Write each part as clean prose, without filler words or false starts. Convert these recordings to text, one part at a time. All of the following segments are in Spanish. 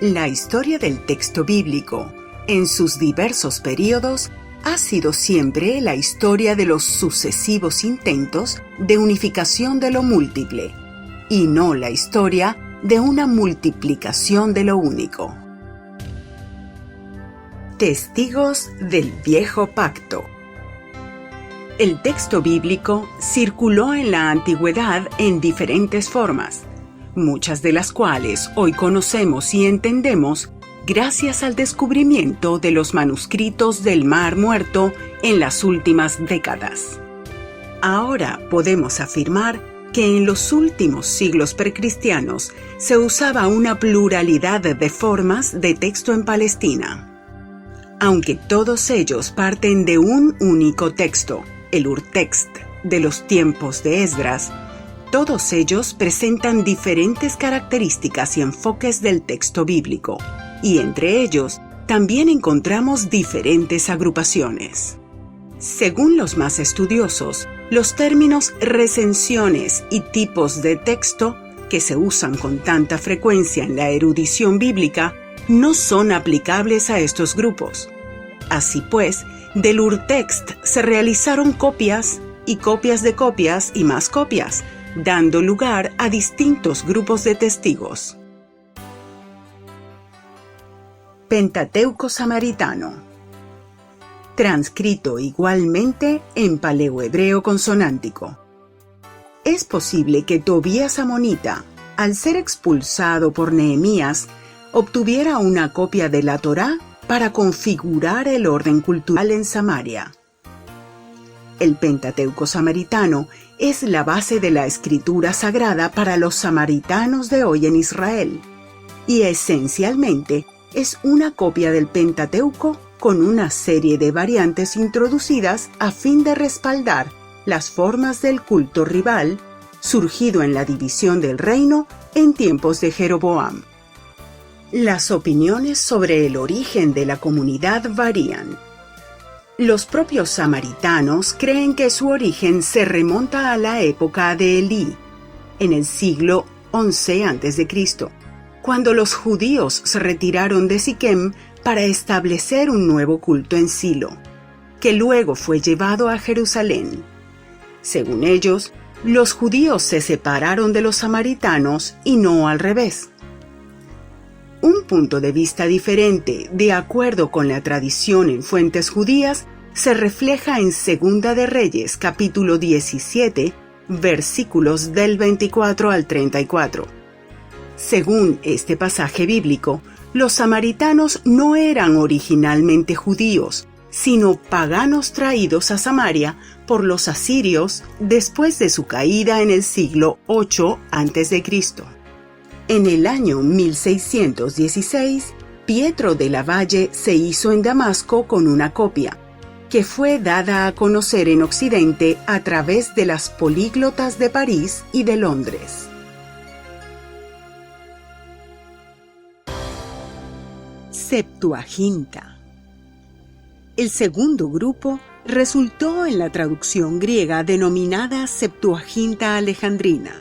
La historia del texto bíblico, en sus diversos períodos, ha sido siempre la historia de los sucesivos intentos de unificación de lo múltiple, y no la historia de una multiplicación de lo único. Testigos del Viejo Pacto. El texto bíblico circuló en la antigüedad en diferentes formas, muchas de las cuales hoy conocemos y entendemos gracias al descubrimiento de los manuscritos del Mar Muerto en las últimas décadas. Ahora podemos afirmar que en los últimos siglos precristianos se usaba una pluralidad de formas de texto en Palestina. Aunque todos ellos parten de un único texto, el Urtext de los tiempos de Esdras, todos ellos presentan diferentes características y enfoques del texto bíblico, y entre ellos también encontramos diferentes agrupaciones. Según los más estudiosos, los términos recensiones y tipos de texto, que se usan con tanta frecuencia en la erudición bíblica, no son aplicables a estos grupos. Así pues, del Urtext se realizaron copias y copias de copias y más copias, dando lugar a distintos grupos de testigos. Pentateuco samaritano. Transcrito igualmente en paleohebreo consonántico. Es posible que Tobías amonita, al ser expulsado por Nehemías, obtuviera una copia de la Torá para configurar el orden cultural en Samaria. El Pentateuco samaritano es la base de la escritura sagrada para los samaritanos de hoy en Israel, y esencialmente es una copia del Pentateuco con una serie de variantes introducidas a fin de respaldar las formas del culto rival surgido en la división del reino en tiempos de Jeroboam. Las opiniones sobre el origen de la comunidad varían. Los propios samaritanos creen que su origen se remonta a la época de Elí, en el siglo XI a.C., cuando los judíos se retiraron de Siquem para establecer un nuevo culto en Silo, que luego fue llevado a Jerusalén. Según ellos, los judíos se separaron de los samaritanos y no al revés. Un punto de vista diferente, de acuerdo con la tradición en fuentes judías, se refleja en Segunda de Reyes, capítulo 17, versículos del 24 al 34. Según este pasaje bíblico, los samaritanos no eran originalmente judíos, sino paganos traídos a Samaria por los asirios después de su caída en el siglo VIII a.C. En el año 1616, Pietro de la Valle se hizo en Damasco con una copia, que fue dada a conocer en Occidente a través de las políglotas de París y de Londres. Septuaginta. El segundo grupo resultó en la traducción griega denominada Septuaginta Alejandrina.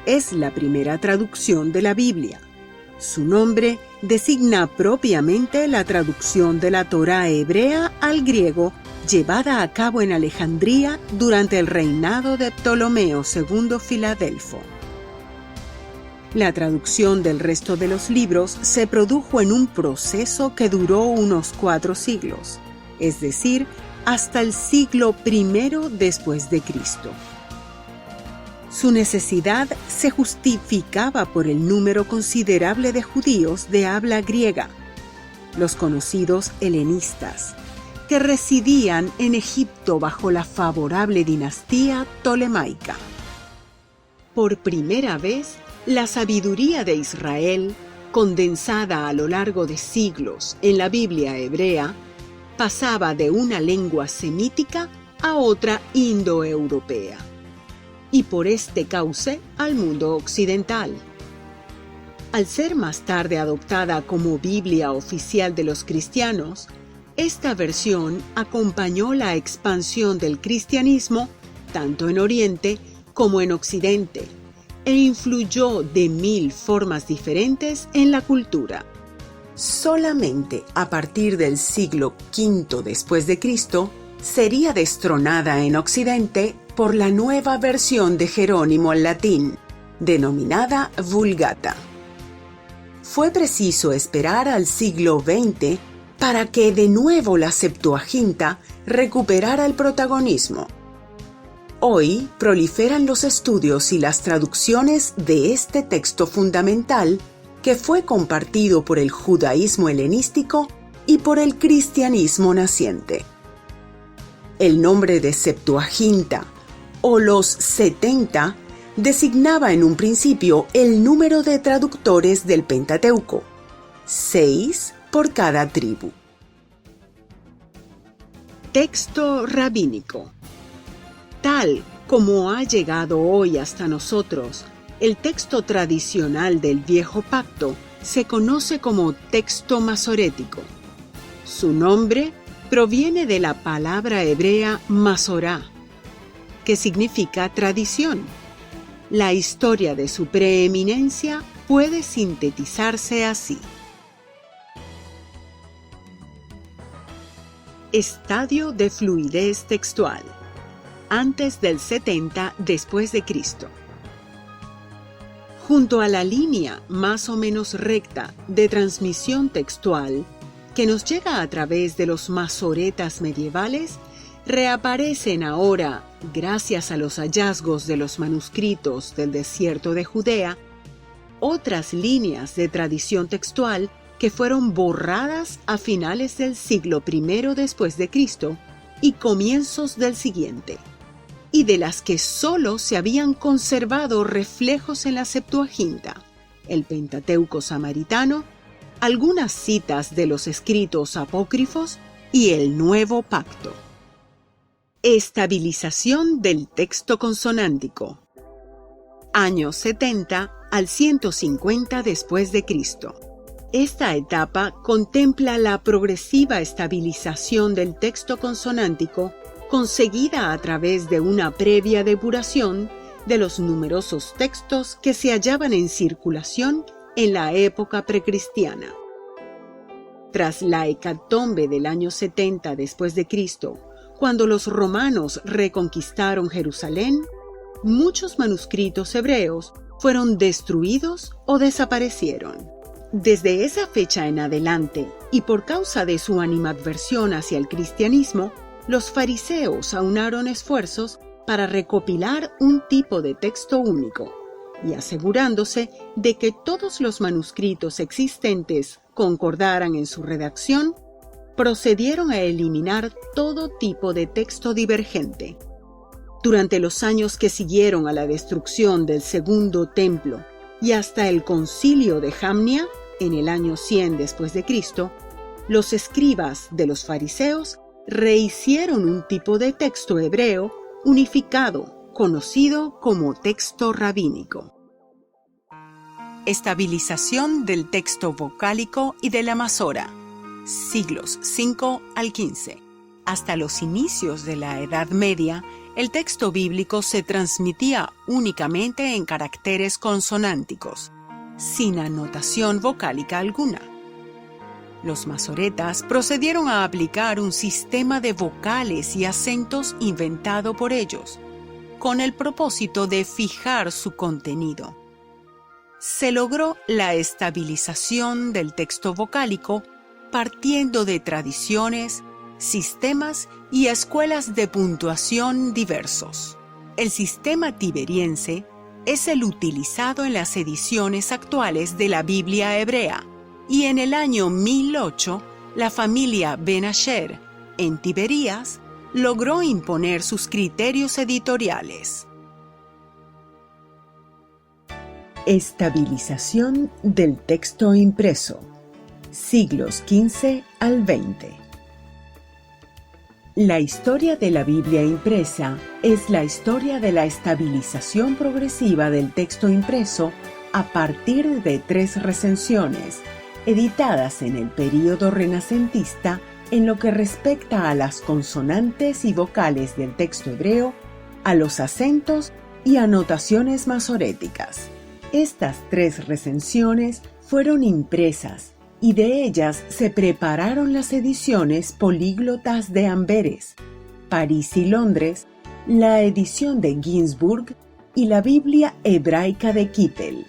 Es la primera traducción de la Biblia. Su nombre designa propiamente la traducción de la Torá hebrea al griego llevada a cabo en Alejandría durante el reinado de Ptolomeo II Filadelfo. La traducción del resto de los libros se produjo en un proceso que duró unos 4 siglos, es decir, hasta el siglo I después de Cristo. Su necesidad se justificaba por el número considerable de judíos de habla griega, los conocidos helenistas, que residían en Egipto bajo la favorable dinastía ptolemaica. Por primera vez, la sabiduría de Israel, condensada a lo largo de siglos en la Biblia hebrea, pasaba de una lengua semítica a otra indoeuropea, y por este cauce al mundo occidental. Al ser más tarde adoptada como Biblia oficial de los cristianos, esta versión acompañó la expansión del cristianismo tanto en Oriente como en Occidente, e influyó de 1000 formas diferentes en la cultura. Solamente a partir del siglo V después de Cristo sería destronada en Occidente por la nueva versión de Jerónimo al latín, denominada Vulgata. Fue preciso esperar al siglo XX para que de nuevo la Septuaginta recuperara el protagonismo. Hoy proliferan los estudios y las traducciones de este texto fundamental que fue compartido por el judaísmo helenístico y por el cristianismo naciente. El nombre de Septuaginta o los 70 designaba en un principio el número de traductores del Pentateuco, 6 por cada tribu. Texto rabínico. Tal como ha llegado hoy hasta nosotros, el texto tradicional del Viejo Pacto se conoce como texto masorético. Su nombre proviene de la palabra hebrea masorá, que significa tradición. La historia de su preeminencia puede sintetizarse así. Estadio de fluidez textual. Antes del 70 después de Cristo. Junto a la línea más o menos recta de transmisión textual que nos llega a través de los masoretas medievales, reaparecen ahora, gracias a los hallazgos de los manuscritos del desierto de Judea, otras líneas de tradición textual que fueron borradas a finales del siglo I después de Cristo y comienzos del siguiente, y de las que solo se habían conservado reflejos en la Septuaginta, el Pentateuco samaritano, algunas citas de los escritos apócrifos y el Nuevo Pacto. Estabilización del texto consonántico. Años 70 al 150 después de Cristo. Esta etapa contempla la progresiva estabilización del texto consonántico conseguida a través de una previa depuración de los numerosos textos que se hallaban en circulación en la época precristiana. Tras la hecatombe del año 70 después de Cristo, cuando los romanos reconquistaron Jerusalén, muchos manuscritos hebreos fueron destruidos o desaparecieron. Desde esa fecha en adelante, y por causa de su animadversión hacia el cristianismo, los fariseos aunaron esfuerzos para recopilar un tipo de texto único, y asegurándose de que todos los manuscritos existentes concordaran en su redacción, procedieron a eliminar todo tipo de texto divergente. Durante los años que siguieron a la destrucción del Segundo Templo y hasta el Concilio de Jamnia, en el año 100 después de Cristo, los escribas de los fariseos rehicieron un tipo de texto hebreo unificado, conocido como texto rabínico. Estabilización del texto vocálico y de la masora. Siglos V al XV. Hasta los inicios de la Edad Media, el texto bíblico se transmitía únicamente en caracteres consonánticos, sin anotación vocálica alguna. Los masoretas procedieron a aplicar un sistema de vocales y acentos inventado por ellos, con el propósito de fijar su contenido. Se logró la estabilización del texto vocálico partiendo de tradiciones, sistemas y escuelas de puntuación diversos. El sistema tiberiense es el utilizado en las ediciones actuales de la Biblia hebrea, y en el año 1008 la familia Ben Asher, en Tiberías, logró imponer sus criterios editoriales. Estabilización del texto impreso. Siglos XV al XX. La historia de la Biblia impresa es la historia de la estabilización progresiva del texto impreso a partir de 3 recensiones, editadas en el período renacentista en lo que respecta a las consonantes y vocales del texto hebreo, a los acentos y anotaciones masoréticas. Estas 3 recensiones fueron impresas y de ellas se prepararon las ediciones políglotas de Amberes, París y Londres, la edición de Ginsburg y la Biblia hebraica de Kittel.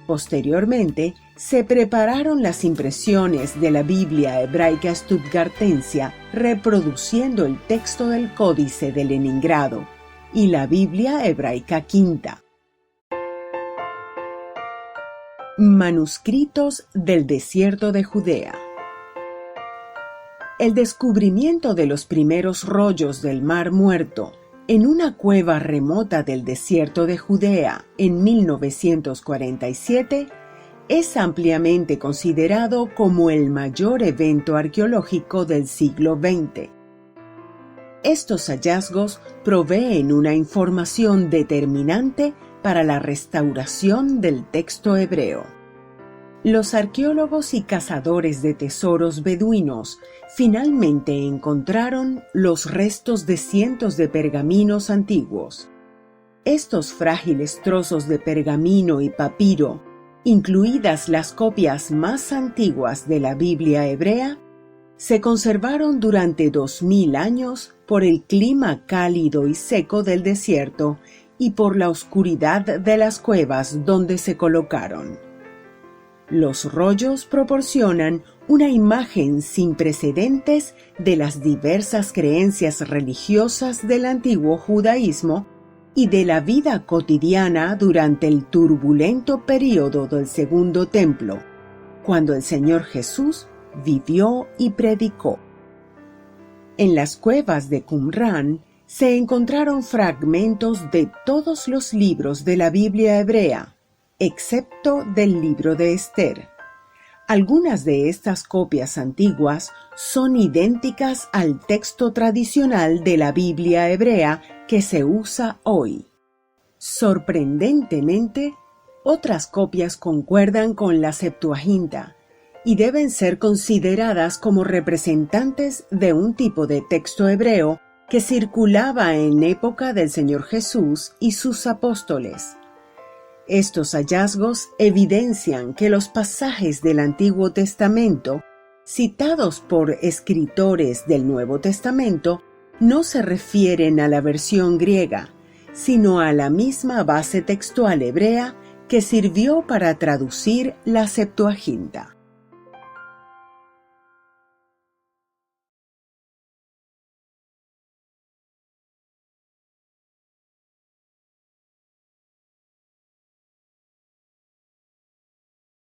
Posteriormente, se prepararon las impresiones de la Biblia hebraica stuttgartensia reproduciendo el texto del Códice de Leningrado y la Biblia hebraica quinta. Manuscritos del desierto de Judea. El descubrimiento de los primeros rollos del Mar Muerto en una cueva remota del desierto de Judea en 1947 es ampliamente considerado como el mayor evento arqueológico del siglo XX. Estos hallazgos proveen una información determinante para la restauración del texto hebreo. Los arqueólogos y cazadores de tesoros beduinos finalmente encontraron los restos de cientos de pergaminos antiguos. Estos frágiles trozos de pergamino y papiro, incluidas las copias más antiguas de la Biblia hebrea, se conservaron durante 2000 años por el clima cálido y seco del desierto y por la oscuridad de las cuevas donde se colocaron. Los rollos proporcionan una imagen sin precedentes de las diversas creencias religiosas del antiguo judaísmo y de la vida cotidiana durante el turbulento período del Segundo Templo, cuando el Señor Jesús vivió y predicó. En las cuevas de Qumran se encontraron fragmentos de todos los libros de la Biblia hebrea, excepto del libro de Esther. Algunas de estas copias antiguas son idénticas al texto tradicional de la Biblia hebrea que se usa hoy. Sorprendentemente, otras copias concuerdan con la Septuaginta y deben ser consideradas como representantes de un tipo de texto hebreo que circulaba en época del Señor Jesús y sus apóstoles. Estos hallazgos evidencian que los pasajes del Antiguo Testamento, citados por escritores del Nuevo Testamento, no se refieren a la versión griega, sino a la misma base textual hebrea que sirvió para traducir la Septuaginta.